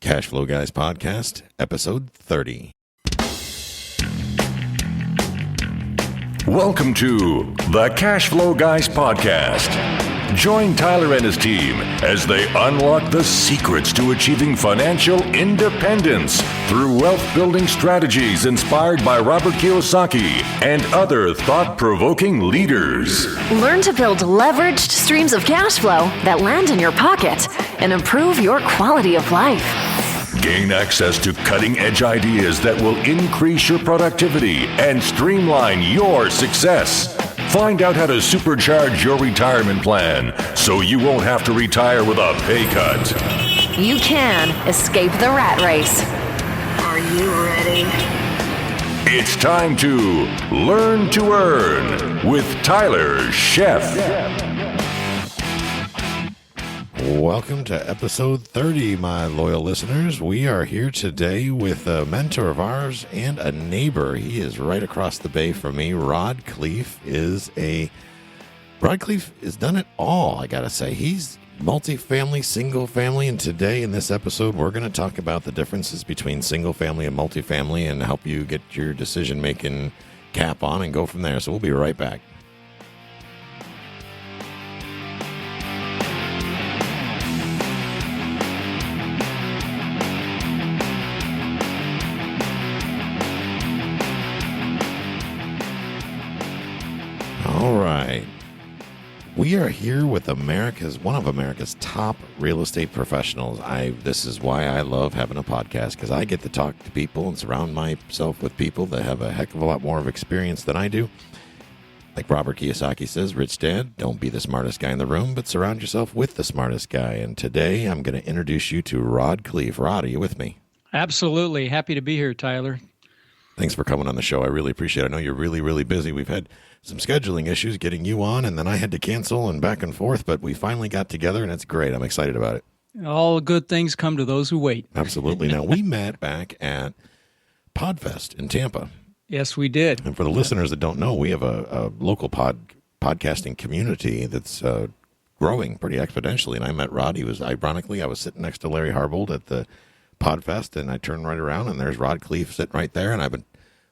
Cash Flow Guys Podcast, episode 30. Welcome to the Cash Flow Guys Podcast. Join Tyler and his team as they unlock the secrets to achieving financial independence through wealth-building strategies inspired by Robert Kiyosaki and other thought-provoking leaders. Learn to build leveraged streams of cash flow that land in your pocket and improve your quality of life. Gain access to cutting-edge ideas that will increase your productivity and streamline your success. Find out how to supercharge your retirement plan so you won't have to retire with a pay cut. You can escape the rat race. Are you ready? It's time to Learn to Earn with Tyler Sheff. Welcome to episode 30, my loyal listeners. We are here today with a mentor of ours and a neighbor. He is right across the bay from me. Rod Khleif has done it all, I gotta say. He's multifamily, single family, and today in this episode, we're going to talk about the differences between single family and multifamily and help you get your decision-making cap on and go from there. So we'll be right back. All right. We are here with one of America's top real estate professionals. This is why I love having a podcast, because I get to talk to people and surround myself with people that have a heck of a lot more of experience than I do. Like Robert Kiyosaki says, Rich Dad, don't be the smartest guy in the room, but surround yourself with the smartest guy. And today I'm going to introduce you to Rod Khleif. Rod, are you with me? Absolutely. Happy to be here, Tyler. Thanks for coming on the show. I really appreciate it. I know you're really, really busy. We've had some scheduling issues getting you on, and then I had to cancel and back and forth, but we finally got together, and it's great. I'm excited about it. All good things come to those who wait. Absolutely. Now, we met back at PodFest in Tampa. Yes, we did. And for the listeners that don't know, we have a local podcasting community that's growing pretty exponentially, and I met Rod. I was sitting next to Larry Harbold at the PodFest, and I turned right around, and there's Rod Khleif sitting right there, and I've been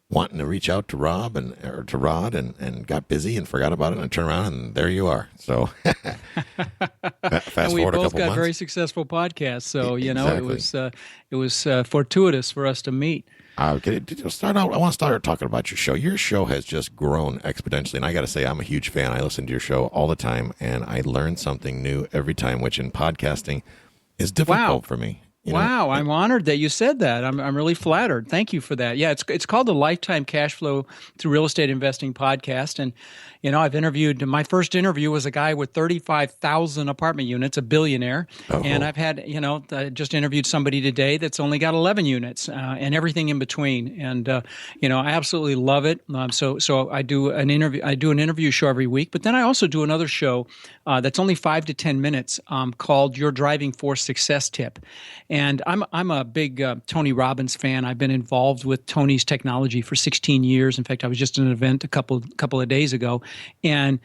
wanting to reach out to Rod and got busy and forgot about it, and I turned around and there you are. So fast and we forward a both couple got months. very successful podcasts. So Exactly. it was fortuitous for us to meet. Okay, I want to start talking about your show. Your show has just grown exponentially, and I got to say, I'm a huge fan. I listen to your show all the time, and I learn something new every time, which in podcasting is difficult for me. Wow, I'm honored that you said that. I'm really flattered. Thank you for that. Yeah, it's called the Lifetime Cash Flow Through Real Estate Investing podcast, and I've interviewed. My first interview was a guy with 35,000 apartment units, a billionaire, and I've had I just interviewed somebody today that's only got 11 units and everything in between, and I absolutely love it. So I do an interview show every week, but then I also do another show that's only 5 to 10 minutes called Your Driving Force Success Tip. And I'm a big Tony Robbins fan. I've been involved with Tony's technology for 16 years. In fact, I was just at an event a couple of days ago. And,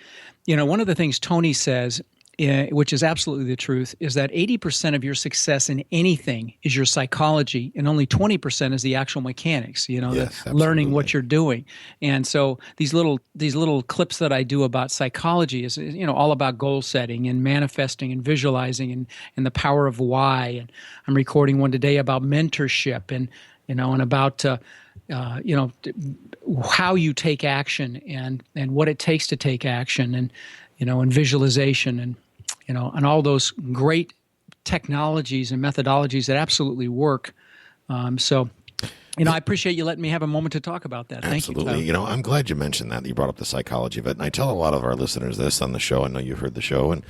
one of the things Tony says, which is absolutely the truth, is that 80% of your success in anything is your psychology, and only 20% is the actual mechanics, Yes, learning what you're doing. And so these little clips that I do about psychology is, all about goal setting and manifesting and visualizing and the power of why. And I'm recording one today about mentorship and about how you take action and what it takes to take action and visualization and all those great technologies and methodologies that absolutely work. I appreciate you letting me have a moment to talk about that. Thank you. Absolutely. I'm glad you mentioned that. You brought up the psychology of it. And I tell a lot of our listeners this on the show. I know you've heard the show. And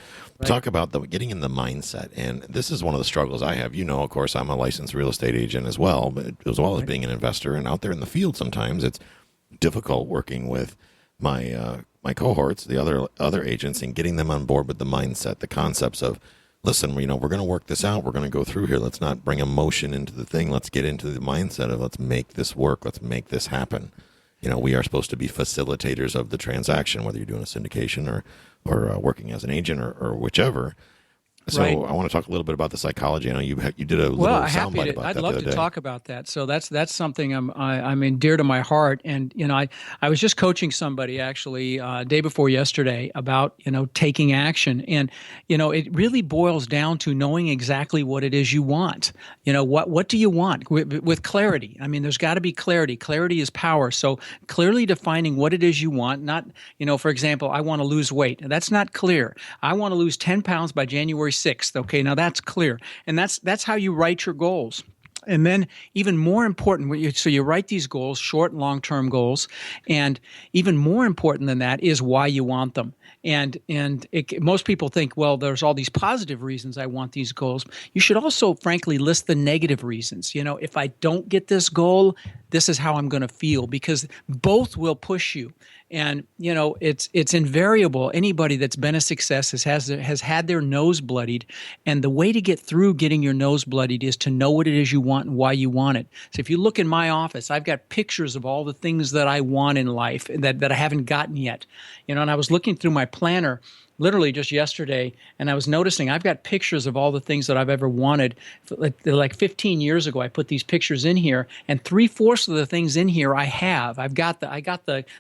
talk about getting in the mindset. And this is one of the struggles I have. Of course, I'm a licensed real estate agent as well, but as well as being an investor. And out there in the field, sometimes it's difficult working with my cohorts, the other agents, and getting them on board with the mindset, the concepts of, listen, we're going to work this out. We're going to go through here. Let's not bring emotion into the thing. Let's get into the mindset of let's make this work. Let's make this happen. We are supposed to be facilitators of the transaction, whether you're doing a syndication or working as an agent or whichever. So Right. I want to talk a little bit about the psychology. I know you did a little soundbite about I'd that love the to other day. talk about that. So that's something I'm in dear to my heart. And I was just coaching somebody actually day before yesterday about taking action, and it really boils down to knowing exactly what it is you want. What do you want with clarity? I mean, there's got to be clarity. Clarity is power. So clearly defining what it is you want. Not for example, I want to lose weight. That's not clear. I want to lose 10 pounds by January 6th. Okay, now that's clear. And that's how you write your goals. And then even more important, so you write these goals, short and long-term goals, and even more important than that is why you want them. And most people think, well, there's all these positive reasons I want these goals. You should also, frankly, list the negative reasons. If I don't get this goal, this is how I'm going to feel, because both will push you. And it's invariable. Anybody that's been a success has had their nose bloodied, and the way to get through getting your nose bloodied is to know what it is you want and why you want it. So if you look in my office, I've got pictures of all the things that I want in life that I haven't gotten yet. And I was looking through my planner literally just yesterday, and I was noticing I've got pictures of all the things that I've ever wanted. Like 15 years ago, I put these pictures in here, and 3/4 of the things in here I have. I got the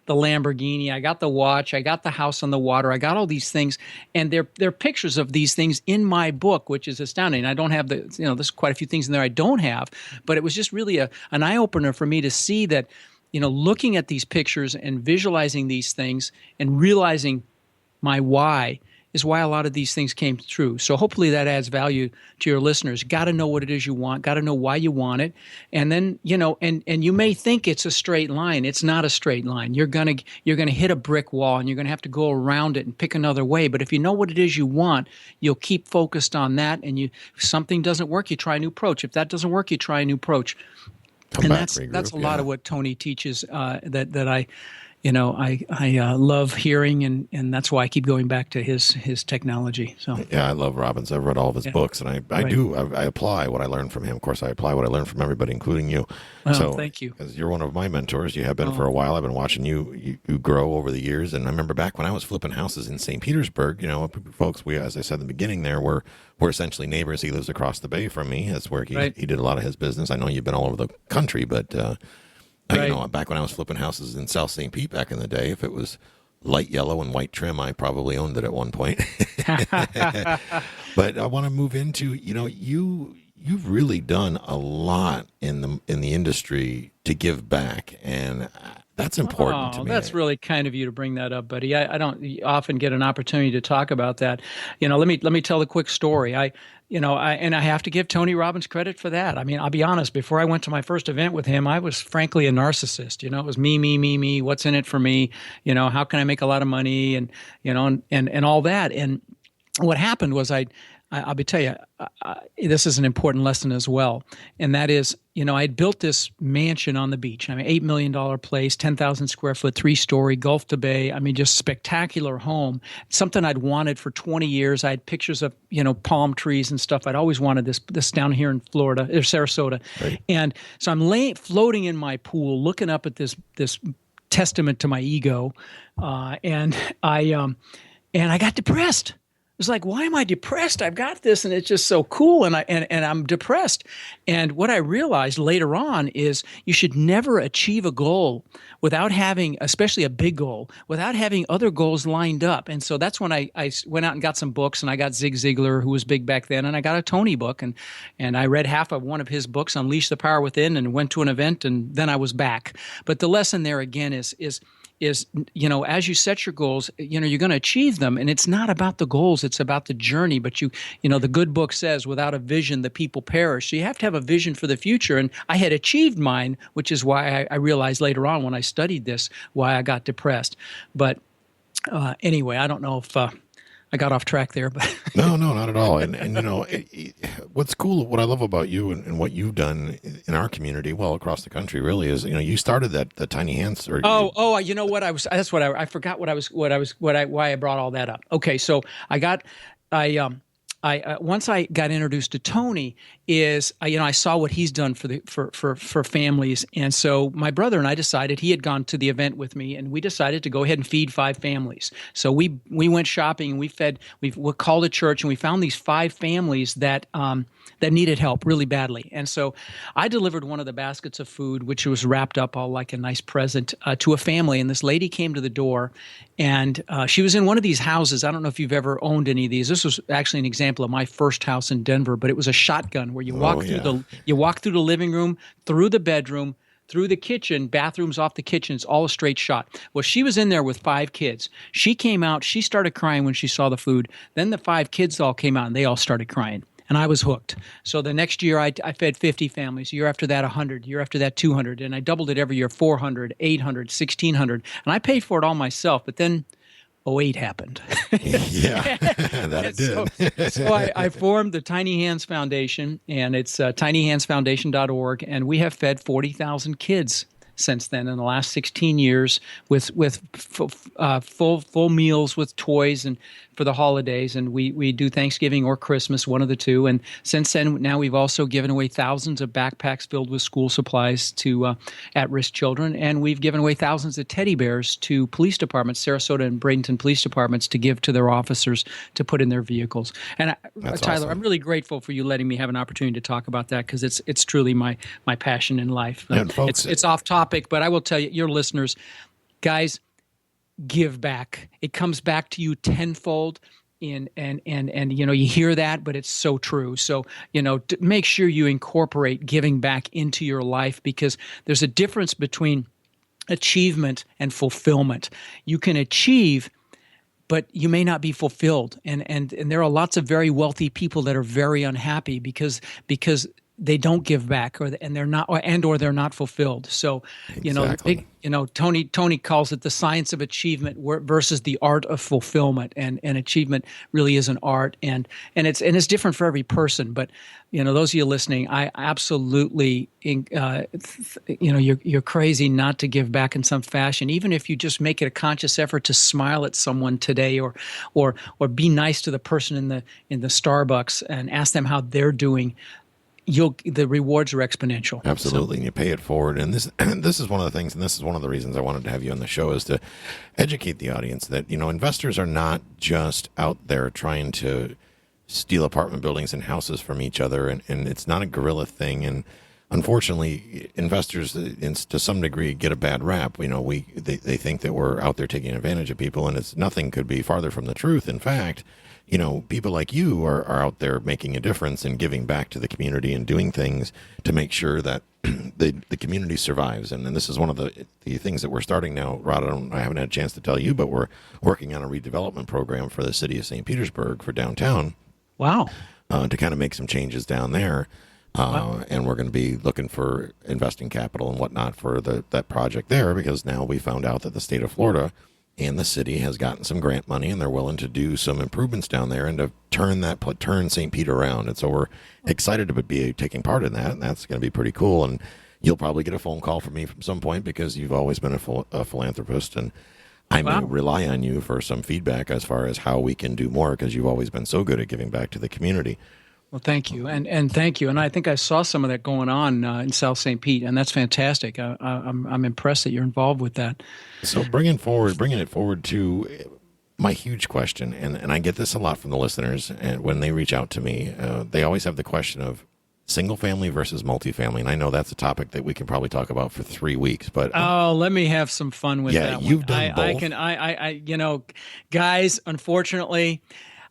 Lamborghini, I got the watch, I got the house on the water, I got all these things, and they're pictures of these things in my book, which is astounding. I don't have there's quite a few things in there I don't have, but it was just really an eye opener for me to see that, looking at these pictures and visualizing these things and realizing my why is why a lot of these things came true. So hopefully that adds value to your listeners. Got to know what it is you want, got to know why you want it. And then, and you may think it's a straight line. It's not a straight line. You're going to hit a brick wall, and you're going to have to go around it and pick another way. But if you know what it is you want, you'll keep focused on that. And if something doesn't work, you try a new approach. If that doesn't work, you try a new approach. That's a lot of what Tony teaches that I love hearing, and that's why I keep going back to his technology. So yeah, I love Robbins. I've read all of his books, and I apply what I learned from him. Of course, I apply what I learned from everybody, including you. Well, so thank you. Because you're one of my mentors. You have been for a while. I've been watching you grow over the years. And I remember back when I was flipping houses in St. Petersburg, folks, as I said in the beginning there, we're essentially neighbors. He lives across the bay from me. That's where he did a lot of his business. I know you've been all over the country, but back when I was flipping houses in South St. Pete back in the day, if it was light yellow and white trim, I probably owned it at one point. But I want to move into, you've really done a lot in the industry to give back, and that's important to me. That's really kind of you to bring that up, buddy. I don't often get an opportunity to talk about that. Let me tell a quick story. I have to give Tony Robbins credit for that. I mean, I'll be honest, before I went to my first event with him, I was frankly a narcissist. It was me, what's in it for me? How can I make a lot of money? And, and all that. And what happened was I'll tell you, this is an important lesson as well. And that is, I'd built this mansion on the beach. I mean, $8 million place, 10,000 square foot, 3-story, Gulf to Bay. I mean, just spectacular home. Something I'd wanted for 20 years. I had pictures of, palm trees and stuff. I'd always wanted this down here in Florida, or Sarasota. Right. And so I'm floating in my pool, looking up at this testament to my ego. And I got depressed. It was like, why am I depressed? I've got this, and it's just so cool, and I'm depressed. And what I realized later on is you should never achieve a goal without having, especially a big goal, without having other goals lined up. And so that's when I went out and got some books, and I got Zig Ziglar, who was big back then, and I got a Tony book, and I read half of one of his books, Unleash the Power Within, and went to an event, and then I was back. But the lesson there again is as you set your goals, you're going to achieve them. And it's not about the goals, it's about the journey. But the good book says, without a vision, the people perish. So you have to have a vision for the future. And I had achieved mine, which is why I realized later on when I studied this, why I got depressed. But anyway, I don't know if I got off track there, but no, not at all. And what's cool, what I love about you and what you've done in our community, well, across the country, really is, you started the tiny hands. Or you know what? I forgot why I brought all that up. Okay, so I once I got introduced to Tony, I saw what he's done for families, and so my brother and I decided, he had gone to the event with me, and we decided to go ahead and feed 5 families. So we went shopping and we called a church, and we found these 5 families that needed help really badly. And so I delivered one of the baskets of food, which was wrapped up all like a nice present, to a family. And this lady came to the door, and she was in one of these houses. I don't know if you've ever owned any of these. This was actually an example of my first house in Denver, but it was a shotgun where you walk through the living room, through the bedroom, through the kitchen, bathrooms off the kitchen. It's all a straight shot. Well, she was in there with 5 kids. She came out. She started crying when she saw the food. Then the 5 kids all came out, and they all started crying. And I was hooked. So the next year, I fed 50 families. Year after that, 100. Year after that, 200. And I doubled it every year, 400, 800, 1,600. And I paid for it all myself. But then '08 happened. Yeah, that it did. So I formed the Tiny Hands Foundation, and it's tinyhandsfoundation.org. And we have fed 40,000 kids since then in the last 16 years with full meals with toys and for the holidays, and we do Thanksgiving or Christmas, one of the two. And since then, now we've also given away thousands of backpacks filled with school supplies to at-risk children, and we've given away thousands of teddy bears to police departments, Sarasota and Bradenton police departments, to give to their officers to put in their vehicles. And Tyler, awesome. I'm really grateful for you letting me have an opportunity to talk about that, because it's truly my passion in life. And folks, it's off topic, but I will tell you, your listeners, guys, give back. It comes back to you tenfold. And you hear that, but it's so true. So, make sure you incorporate giving back into your life, because there's a difference between achievement and fulfillment. You can achieve, but you may not be fulfilled. And there are lots of very wealthy people that are very unhappy because they don't give back, or they're not fulfilled. So, Exactly. Tony calls it the science of achievement versus the art of fulfillment. And achievement really is an art, and it's different for every person. But those of you listening, I absolutely, you're crazy not to give back in some fashion, even if you just make it a conscious effort to smile at someone today, or be nice to the person in the Starbucks and ask them how they're doing. The rewards are exponential. Absolutely, and you pay it forward. And this is one of the things, and this is one of the reasons I wanted to have you on the show, is to educate the audience that investors are not just out there trying to steal apartment buildings and houses from each other, and it's not a guerrilla thing. And unfortunately, investors, to some degree, get a bad rap. They think that we're out there taking advantage of people, and nothing could be farther from the truth. In fact, people like you are out there making a difference and giving back to the community and doing things to make sure that the community survives. And this is one of the things that we're starting now. Rod, I haven't had a chance to tell you, but we're working on a redevelopment program for the city of St. Petersburg for downtown. Wow. To kind of make some changes down there. Wow. And we're going to be looking for investing capital and whatnot for that project there, because now we found out that the state of Florida and the city has gotten some grant money, and they're willing to do some improvements down there and to turn St. Pete around. And so we're excited to be taking part in that, and that's going to be pretty cool. And you'll probably get a phone call from me from some point, because you've always been a philanthropist, and I may rely on you for some feedback as far as how we can do more, because you've always been so good at giving back to the community. Well, thank you, and thank you. And I think I saw some of that going on in South St. Pete, and that's fantastic. I'm impressed that you're involved with that. So bringing it forward to my huge question, and I get this a lot from the listeners, and when they reach out to me, they always have the question of single family versus multifamily. And I know that's a topic that we can probably talk about for 3 weeks, but let me have some fun with that one. You've done both. Guys, unfortunately,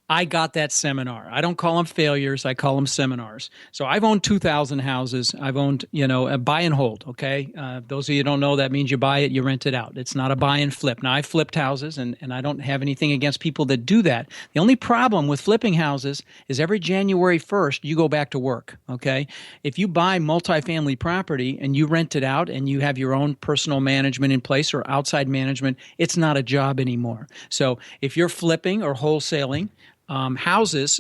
I got that seminar. I don't call them failures. I call them seminars. So I've owned 2,000 houses. I've owned, a buy and hold, okay? Those of you who don't know, that means you buy it, you rent it out. It's not a buy and flip. Now, I've flipped houses, and I don't have anything against people that do that. The only problem with flipping houses is every January 1st, you go back to work, okay? If you buy multifamily property and you rent it out and you have your own personal management in place or outside management, it's not a job anymore. So if you're flipping or wholesaling, houses,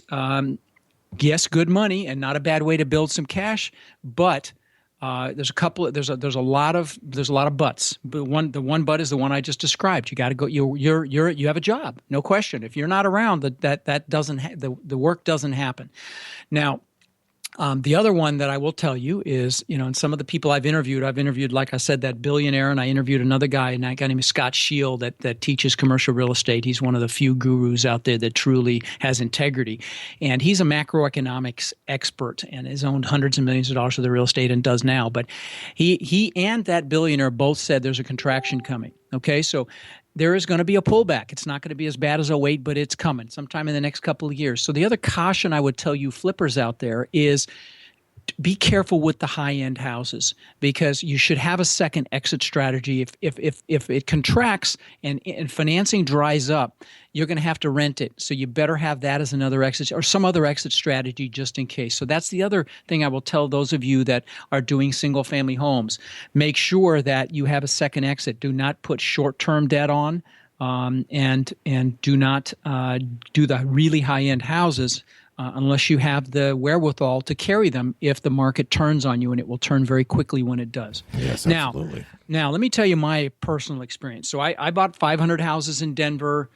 yes, good money and not a bad way to build some cash, but There's a lot of buts. But the one but is the one I just described. You got to go. You have a job, no question. If you're not around, that doesn't the work doesn't happen. Now, the other one that I will tell you is, and some of the people I've interviewed, like I said, that billionaire, and I interviewed another guy, and that guy named Scott Shield that teaches commercial real estate. He's one of the few gurus out there that truly has integrity. And he's a macroeconomics expert and has owned hundreds of millions of dollars of the real estate and does now. But he and that billionaire both said there's a contraction coming. Okay, so there is going to be a pullback. It's not going to be as bad as '08, but it's coming sometime in the next couple of years. So the other caution I would tell you flippers out there is be careful with the high-end houses, because you should have a second exit strategy. If it contracts and financing dries up, you're going to have to rent it. So you better have that as another exit or some other exit strategy just in case. So that's the other thing I will tell those of you that are doing single-family homes. Make sure that you have a second exit. Do not put short-term debt on, and do not do the really high-end houses unless you have the wherewithal to carry them if the market turns on you, and it will turn very quickly when it does. Yes, absolutely. Now, let me tell you my personal experience. So I bought 500 houses in Denver,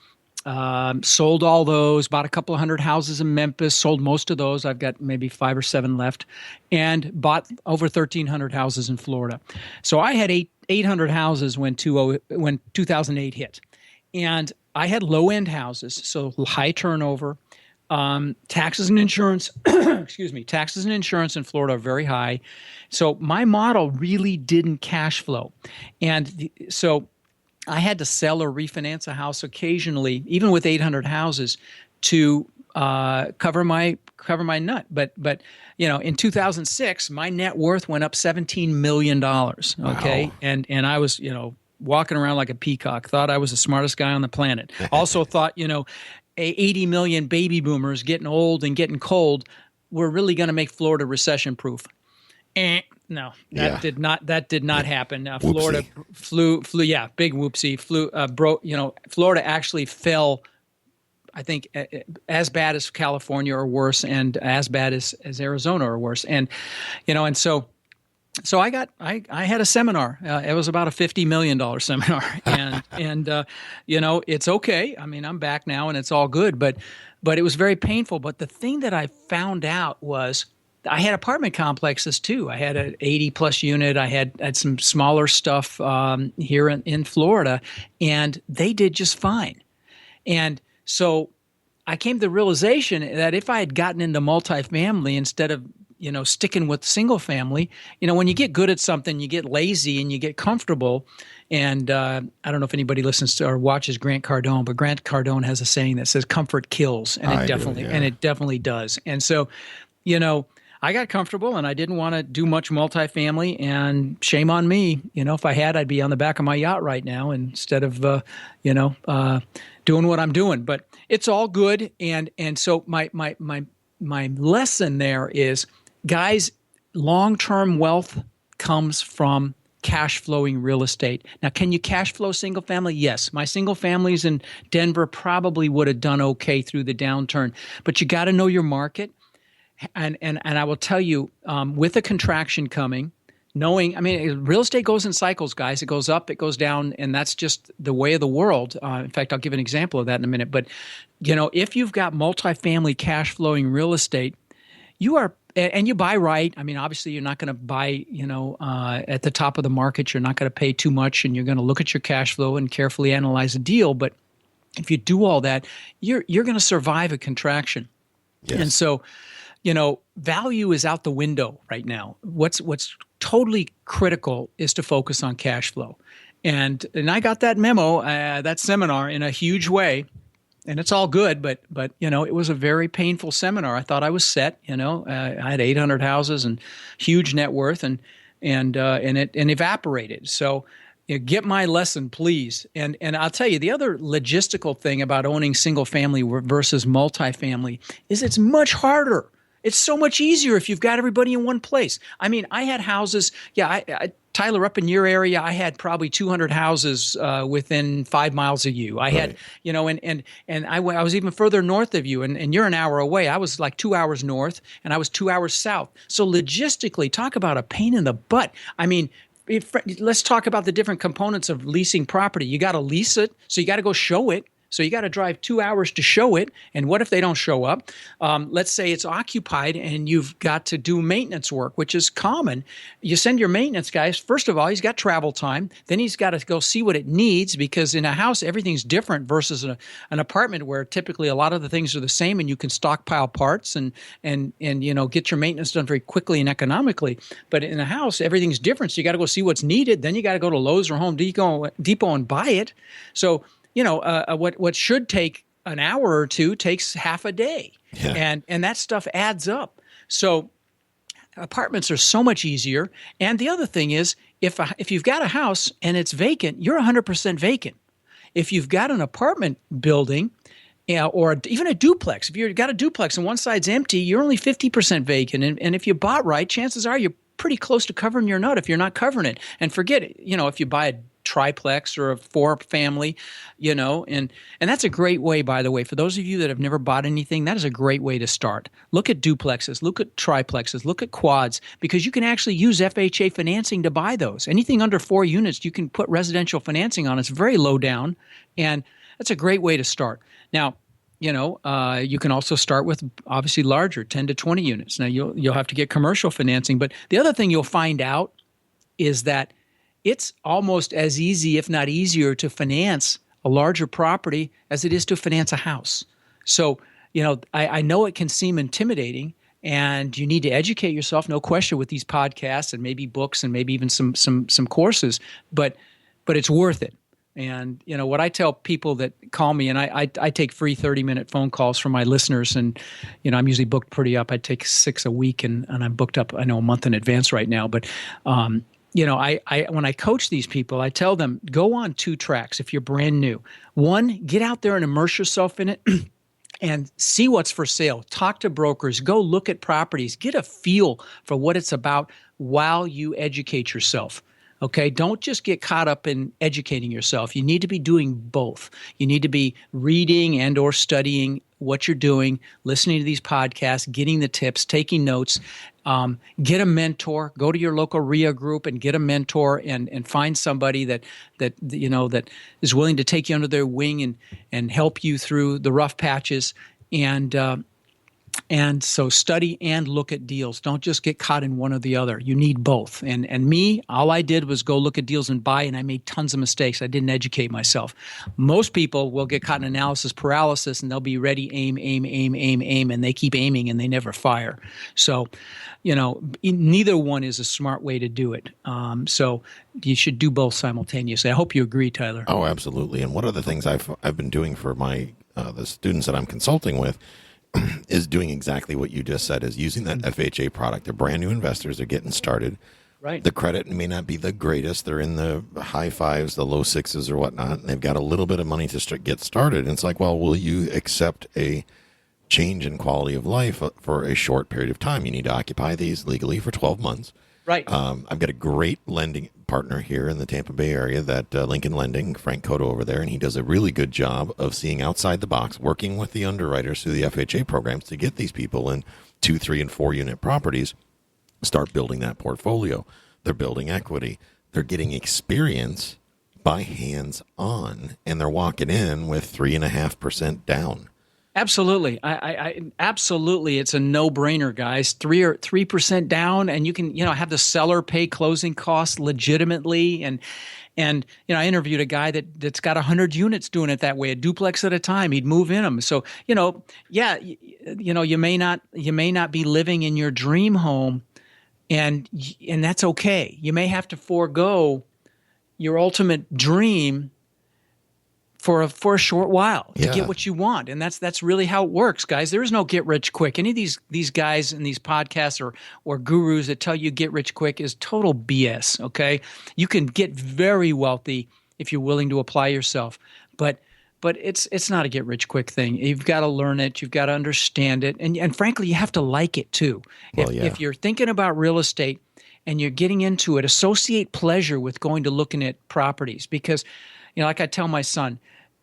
sold all those, bought a couple of hundred houses in Memphis, sold most of those. I've got maybe 5 or 7 left, and bought over 1,300 houses in Florida. So I had 800 houses when 2008 hit. And I had low-end houses, so high turnover. Taxes and insurance, taxes and insurance in Florida are very high. So my model really didn't cash flow. And so I had to sell or refinance a house occasionally, even with 800 houses, to cover my nut. But in 2006, my net worth went up $17 million. Okay. Wow. And I was, walking around like a peacock, thought I was the smartest guy on the planet. Also thought, 80 million baby boomers getting old and getting cold were really going to make Florida recession proof. No, that did not happen. Florida flew. Yeah, big whoopsie. Florida actually fell, I think, as bad as California or worse, and as bad as Arizona or worse. And, and so I had a seminar. It was about a $50 million seminar, and it's okay. I mean, I'm back now, and it's all good. But it was very painful. But the thing that I found out was I had apartment complexes too. I had an 80+ unit. I had some smaller stuff here in Florida, and they did just fine. And so I came to the realization that if I had gotten into multifamily instead of sticking with single family, when you get good at something, you get lazy and you get comfortable. And I don't know if anybody listens to or watches Grant Cardone, but Grant Cardone has a saying that says comfort kills, and it definitely does. And so, I got comfortable and I didn't want to do much multifamily, and shame on me. If I had, I'd be on the back of my yacht right now instead of, doing what I'm doing, but it's all good. And so my lesson there is, guys, long-term wealth comes from cash flowing real estate. Now, can you cash flow single family? Yes. My single families in Denver probably would have done okay through the downturn, but you got to know your market. And I will tell you, with a contraction coming, real estate goes in cycles, guys. It goes up, it goes down, and that's just the way of the world. In fact, I'll give an example of that in a minute. But, if you've got multifamily cash flowing real estate, you are, and you buy right. I mean, obviously, you're not going to buy, at the top of the market. You're not going to pay too much, and you're going to look at your cash flow and carefully analyze a deal. But if you do all that, you're going to survive a contraction. Yes. And so, value is out the window right now. What's totally critical is to focus on cash flow. And I got that memo, that seminar, in a huge way. And it's all good, but it was a very painful seminar. I thought I was set. I had 800 houses and huge net worth, and it evaporated. So get my lesson, please. And I'll tell you, the other logistical thing about owning single family versus multifamily is it's much harder. It's so much easier if you've got everybody in one place. I mean, I had houses. Yeah, Tyler, up in your area, I had probably 200 houses within 5 miles of you. I had, and I was even further north of you, and you're an hour away. I was like 2 hours north, and I was 2 hours south. So logistically, talk about a pain in the butt. I mean, let's talk about the different components of leasing property. You got to lease it, so you got to go show it. So you got to drive 2 hours to show it. And what if they don't show up? Let's say it's occupied and you've got to do maintenance work, which is common. You send your maintenance guys. First of all, he's got travel time. Then he's got to go see what it needs, because in a house, everything's different versus an apartment where typically a lot of the things are the same and you can stockpile parts and get your maintenance done very quickly and economically. But in a house, everything's different. So you got to go see what's needed. Then you got to go to Lowe's or Home Depot and buy it. So what should take an hour or two takes half a day, and that stuff adds up. So apartments are so much easier. And the other thing is, if you've got a house and it's vacant, you're 100% vacant. If you've got an apartment building, or even a duplex, if you've got a duplex and one side's empty, you're only 50% vacant. And if you bought right, chances are you're pretty close to covering your nut if you're not covering it. And forget it, if you buy a triplex or a 4-family, and that's a great way, by the way, for those of you that have never bought anything, that is a great way to start. Look at duplexes, look at triplexes, look at quads, because you can actually use FHA financing to buy those. Anything under 4 units, you can put residential financing on. It's very low down, and that's a great way to start. Now, you can also start with obviously larger, 10 to 20 units. Now, you'll have to get commercial financing, but the other thing you'll find out is that it's almost as easy, if not easier, to finance a larger property as it is to finance a house. So, I know it can seem intimidating, and you need to educate yourself, no question, with these podcasts and maybe books and maybe even some courses, but it's worth it. And, what I tell people that call me, and I take free 30-minute phone calls from my listeners, and, I'm usually booked pretty up. I take 6 a week, and I'm booked up, I know, a month in advance right now, but when I coach these people, I tell them, go on 2 tracks if you're brand new. 1, get out there and immerse yourself in it and see what's for sale. Talk to brokers. Go look at properties. Get a feel for what it's about while you educate yourself. Okay, don't just get caught up in educating yourself. You need to be doing both. You need to be reading and or studying what you're doing, listening to these podcasts, getting the tips, taking notes. Get a mentor. Go to your local RIA group and get a mentor, and find somebody that is willing to take you under their wing and help you through the rough patches. And so study and look at deals. Don't just get caught in one or the other. You need both. And me, all I did was go look at deals and buy, and I made tons of mistakes. I didn't educate myself. Most people will get caught in analysis paralysis, and they'll be ready, aim, and they keep aiming and they never fire. So, neither one is a smart way to do it. So you should do both simultaneously. I hope you agree, Tyler. Oh, absolutely. And one of the things I've been doing for my the students that I'm consulting with is doing exactly what you just said, is using that FHA product. They're brand new investors. They're getting started. Right. The credit may not be the greatest. They're in the high 5s, the low 6s or whatnot. And they've got a little bit of money to get started. And it's like, well, will you accept a change in quality of life for a short period of time? You need to occupy these legally for 12 months. Right. I've got a great lending partner here in the Tampa Bay area, that Lincoln Lending, Frank Cotto over there, and he does a really good job of seeing outside the box, working with the underwriters through the FHA programs to get these people in 2, 3, and 4 unit properties, start building that portfolio. They're building equity. They're getting experience by hands-on, and they're walking in with 3.5% down. Absolutely. I absolutely. It's a no-brainer, guys. 3% down, and you can, have the seller pay closing costs legitimately. And I interviewed a guy that's got 100 units doing it that way, a duplex at a time. He'd move in them. So, you may not be living in your dream home, and that's okay. You may have to forego your ultimate dream for a short while to get what you want. And that's really how it works, guys. There is no get rich quick. Any of these guys in these podcasts or gurus that tell you get rich quick is total BS, okay? You can get very wealthy if you're willing to apply yourself. But it's not a get rich quick thing. You've got to learn it. You've got to understand it. And frankly, you have to like it too. If you're thinking about real estate and you're getting into it, associate pleasure with going to looking at properties. Because, like I tell my son,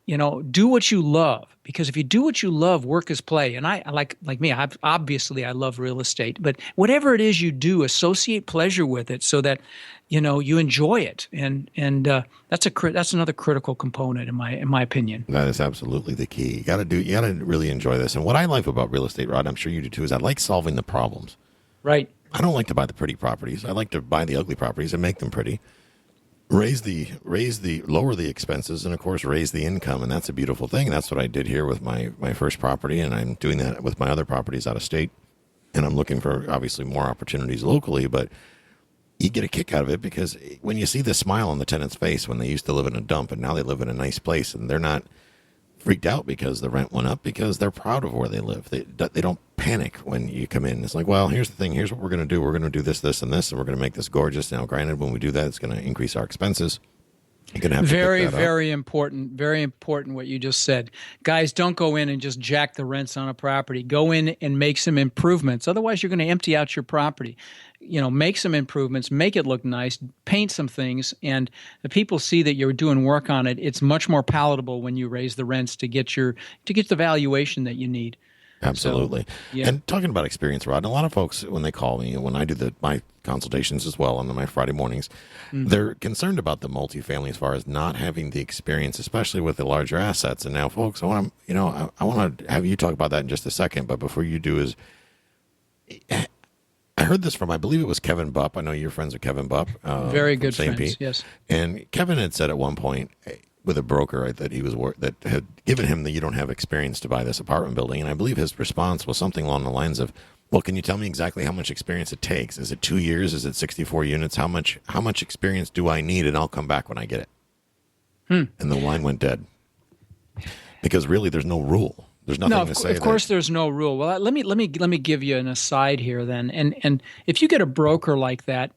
do what you love, because if you do what you love, work is play. And I like me, obviously I love real estate, but whatever it is you do, associate pleasure with it so that, you enjoy it. And that's another critical component in my opinion. That is absolutely the key. You got to really enjoy this. And what I like about real estate, Rod, I'm sure you do too, is I like solving the problems. Right. I don't like to buy the pretty properties. I like to buy the ugly properties and make them pretty. Lower the expenses, and of course raise the income, and that's a beautiful thing. That's what I did here with my first property, and I'm doing that with my other properties out of state, and I'm looking for obviously more opportunities locally. But you get a kick out of it because when you see the smile on the tenant's face when they used to live in a dump and now they live in a nice place, and they're not freaked out because the rent went up, because they're proud of where they live. They don't panic when you come in. It's like, well, here's the thing. Here's what we're going to do. We're going to do this, this, and this, and we're going to make this gorgeous. Now, granted, when we do that, it's going to increase our expenses. You're going to have to very, pick that up. very important. Very important what you just said. Guys, don't go in and just jack the rents on a property. Go in and make some improvements. Otherwise, you're going to empty out your property. Make some improvements, make it look nice, paint some things, and the people see that you're doing work on it. It's much more palatable when you raise the rents to get the valuation that you need. Absolutely. So, yeah. And talking about experience, Rod, a lot of folks, when they call me, when I do my consultations as well on my Friday mornings, they're concerned about the multifamily as far as not having the experience, especially with the larger assets. And now, folks, I want to have you talk about that in just a second. But before you do, I heard this from, I believe it was Kevin Bupp. I know you're friends with Kevin Bupp. Very good St. friends, Pete. yes. And Kevin had said at one point with a broker that that had given him that you don't have experience to buy this apartment building. And I believe his response was something along the lines of, well, can you tell me exactly how much experience it takes? Is it 2 years? Is it 64 units? How much experience do I need? And I'll come back when I get it. And the line went dead. Because really there's no rule. There's nothing to say. Of course, there's no rule. Well, let me give you an aside here then. And if you get a broker like that,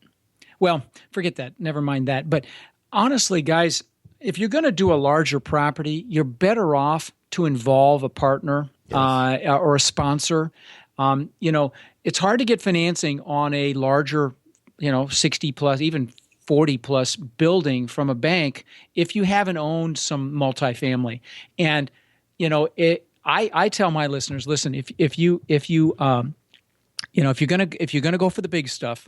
well, forget that. Never mind that. But honestly, guys, if you're going to do a larger property, you're better off to involve a partner or a sponsor. It's hard to get financing on a larger, 60 plus, even 40 plus building from a bank if you haven't owned some multifamily. And I tell my listeners, listen, if you're gonna go for the big stuff,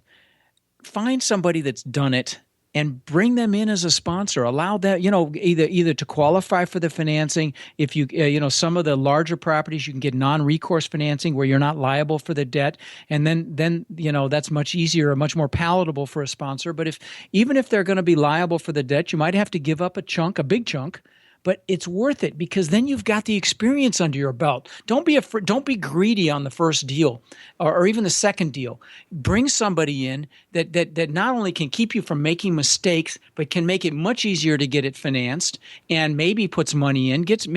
find somebody that's done it and bring them in as a sponsor. Allow that, either to qualify for the financing. If you, some of the larger properties, you can get non-recourse financing where you're not liable for the debt, and then that's much easier or much more palatable for a sponsor. But even if they're going to be liable for the debt, you might have to give up a big chunk. But it's worth it because then you've got the experience under your belt. Don't be greedy on the first deal or even the second deal. Bring somebody in that not only can keep you from making mistakes, but can make it much easier to get it financed and maybe puts money in, gets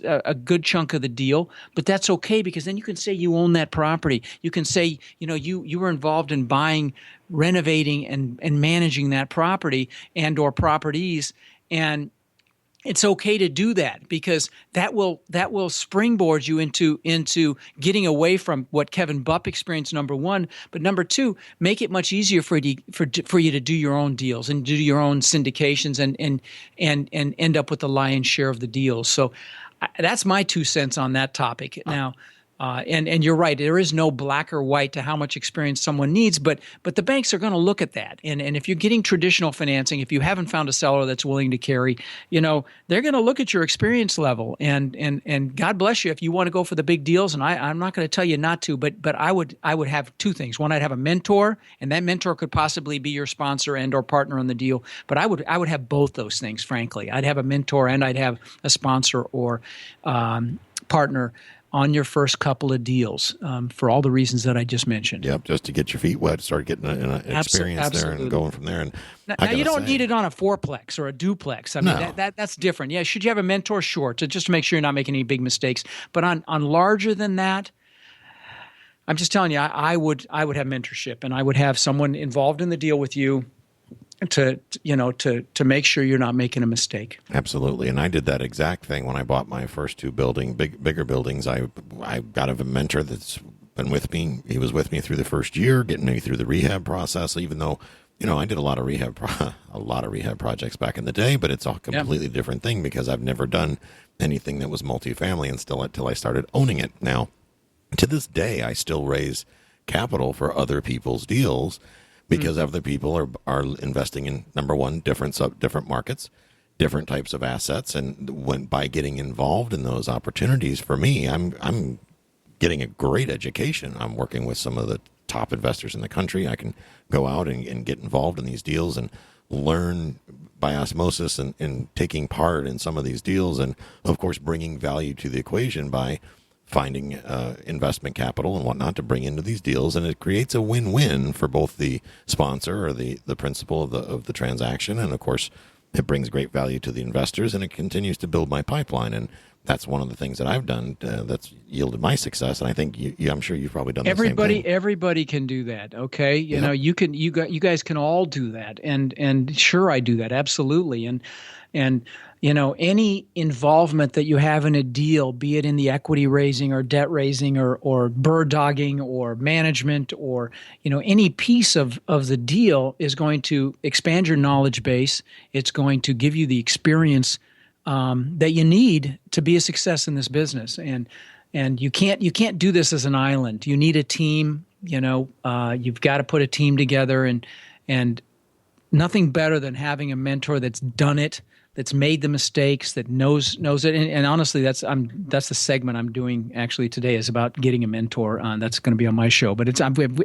a good chunk of the deal. But that's okay because then you can say you own that property. You can say you were involved in buying, renovating, and managing that property and or properties. And it's okay to do that because that will springboard you into getting away from what Kevin Bupp experienced, number one. But number two, make it much easier for you to do your own deals and do your own syndications and end up with the lion's share of the deals. So that's my 2 cents on that topic. Now, and you're right, there is no black or white to how much experience someone needs, but the banks are going to look at that. And if you're getting traditional financing, if you haven't found a seller that's willing to carry, they're going to look at your experience level. And God bless you if you want to go for the big deals. And I'm not going to tell you not to, but I would have 2 things. One, I'd have a mentor, and that mentor could possibly be your sponsor and or partner on the deal. But I would have both those things, frankly. I'd have a mentor and I'd have a sponsor or partner on your first couple of deals for all the reasons that I just mentioned. Yep, just to get your feet wet, start getting an experience there and going from there. And now you don't need it on a fourplex or a duplex. I mean, that's different. Yeah, should you have a mentor? Sure, just to make sure you're not making any big mistakes. But on larger than that, I'm just telling you, I would have mentorship, and I would have someone involved in the deal with you to make sure you're not making a mistake. Absolutely. And I did that exact thing when I bought my first 2 bigger buildings. I got a mentor that's been with me. He was with me through the first year, getting me through the rehab process, even though, I did a lot of rehab projects back in the day, but it's a completely different thing because I've never done anything that was multifamily until I started owning it. Now, to this day, I still raise capital for other people's deals because other people are investing in, number one, different markets, different types of assets, and by getting involved in those opportunities, for me, I'm getting a great education. I'm working with some of the top investors in the country. I can go out and get involved in these deals and learn by osmosis and taking part in some of these deals, and of course bringing value to the equation by finding investment capital and whatnot to bring into these deals, and it creates a win-win for both the sponsor or the principal of the transaction, and of course it brings great value to the investors, and it continues to build my pipeline. And that's one of the things that I've done that's yielded my success. And I think I'm sure you've probably done the same thing. Everybody can do that. Okay. You guys can all do that. And sure, I do that. Absolutely. And any involvement that you have in a deal, be it in the equity raising or debt raising or bird dogging or management or, any piece of the deal is going to expand your knowledge base. It's going to give you the experience that you need to be a success in this business. And you can't do this as an island. You need a team. You've got to put a team together, and nothing better than having a mentor that's done it, that's made the mistakes, that knows it. And honestly, that's the segment I'm doing actually today is about getting a mentor on. That's going to be on my show. But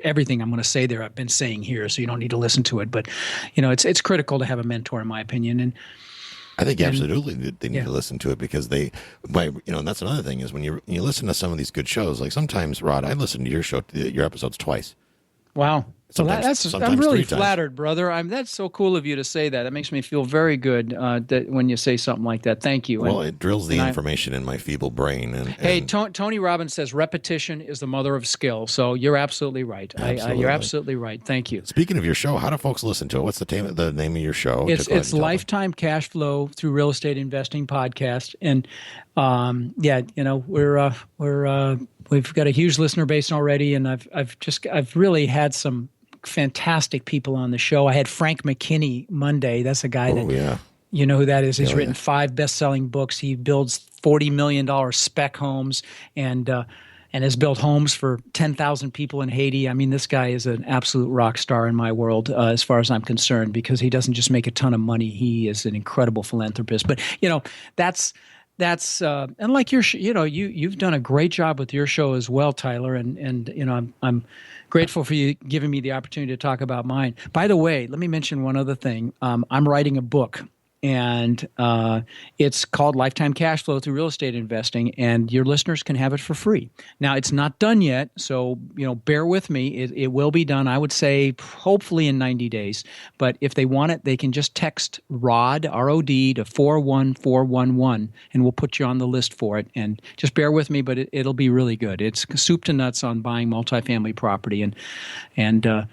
everything I'm going to say there I've been saying here, so you don't need to listen to it. But it's critical to have a mentor, in my opinion. And I think absolutely they need to listen to it because and that's another thing is when you listen to some of these good shows, like sometimes, Rod, I listen to your episodes twice. Wow. Sometimes I'm really 3 times. flattered, brother. That's so cool of you to say that. That makes me feel very good that when you say something like that. Thank you. Well, it drills the information in my feeble brain. Hey, Tony Robbins says repetition is the mother of skill. So you're absolutely right. You're absolutely right. Thank you. Speaking of your show, how do folks listen to it? What's the name of your show? It's Lifetime Cash Flow Through Real Estate Investing Podcast, and we've got a huge listener base already, and I've really had some fantastic people on the show. I had Frank McKinney Monday. That's a guy you know who that is. He's written 5 best-selling books. He builds $40 million spec homes and has built homes for 10,000 people in Haiti. I mean, this guy is an absolute rock star in my world as far as I'm concerned, because he doesn't just make a ton of money. He is an incredible philanthropist. But, that's and like you've done a great job with your show as well, Tyler. And I'm grateful for you giving me the opportunity to talk about mine. By the way, let me mention one other thing. I'm writing a book, and it's called Lifetime Cash Flow Through Real Estate Investing, and your listeners can have it for free. Now, it's not done yet, so bear with me. It will be done, I would say, hopefully in 90 days. But if they want it, they can just text ROD, R-O-D, to 41411, and we'll put you on the list for it. And just bear with me, but it'll be really good. It's soup to nuts on buying multifamily property, and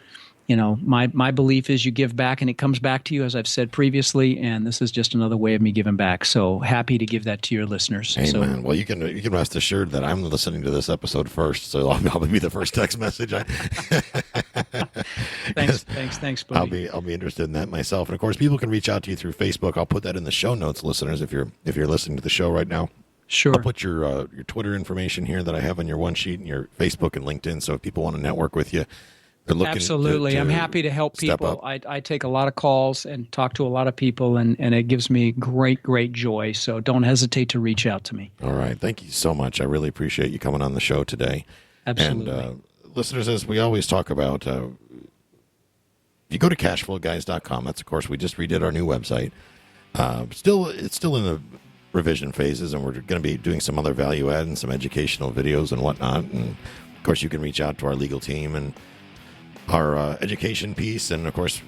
my belief is you give back and it comes back to you, as I've said previously, and this is just another way of me giving back. So happy to give that to your listeners. Amen. Well, you can rest assured that I'm listening to this episode first, so I'll probably be the first text message. Thanks, buddy. I'll be interested in that myself. And of course, people can reach out to you through Facebook. I'll put that in the show notes, listeners, if you're listening to the show right now. Sure. I'll put your Twitter information here that I have on your one sheet, and your Facebook and LinkedIn. So if people want to network with you, absolutely. I'm happy to help people. I take a lot of calls and talk to a lot of people, and it gives me great joy. So don't hesitate to reach out to me. All right. Thank you so much. I really appreciate you coming on the show today. Absolutely. And listeners, as we always talk about, if you go to cashflowguys.com, that's, of course, we just redid our new website. It's still in the revision phases, and we're going to be doing some other value add and some educational videos and whatnot. And, of course, you can reach out to our legal team and our education piece, and of course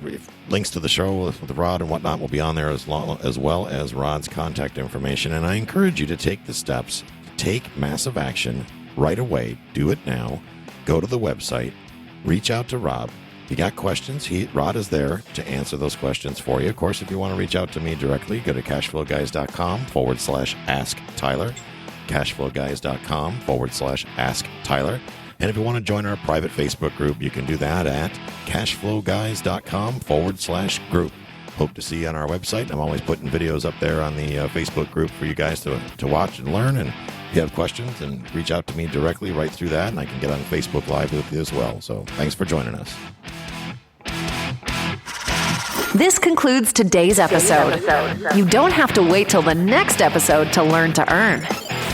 links to the show with Rod and whatnot will be on there as well as Rod's contact information. And I encourage you to take the steps, take massive action right away. Do it now. Go to the website, reach out to Rob. If you got questions, Rod is there to answer those questions for you. Of course, if you want to reach out to me directly, go to cashflowguys.com/ask Tyler, cashflowguys.com/ask Tyler. And if you want to join our private Facebook group, you can do that at cashflowguys.com/group. Hope to see you on our website. I'm always putting videos up there on the Facebook group for you guys to watch and learn. And if you have questions, and reach out to me directly right through that, and I can get on Facebook Live with you as well. So thanks for joining us. This concludes today's episode. You don't have to wait till the next episode to learn to earn.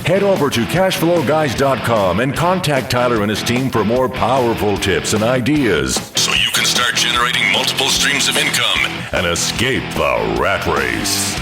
Head over to cashflowguys.com and contact Tyler and his team for more powerful tips and ideas so you can start generating multiple streams of income and escape the rat race.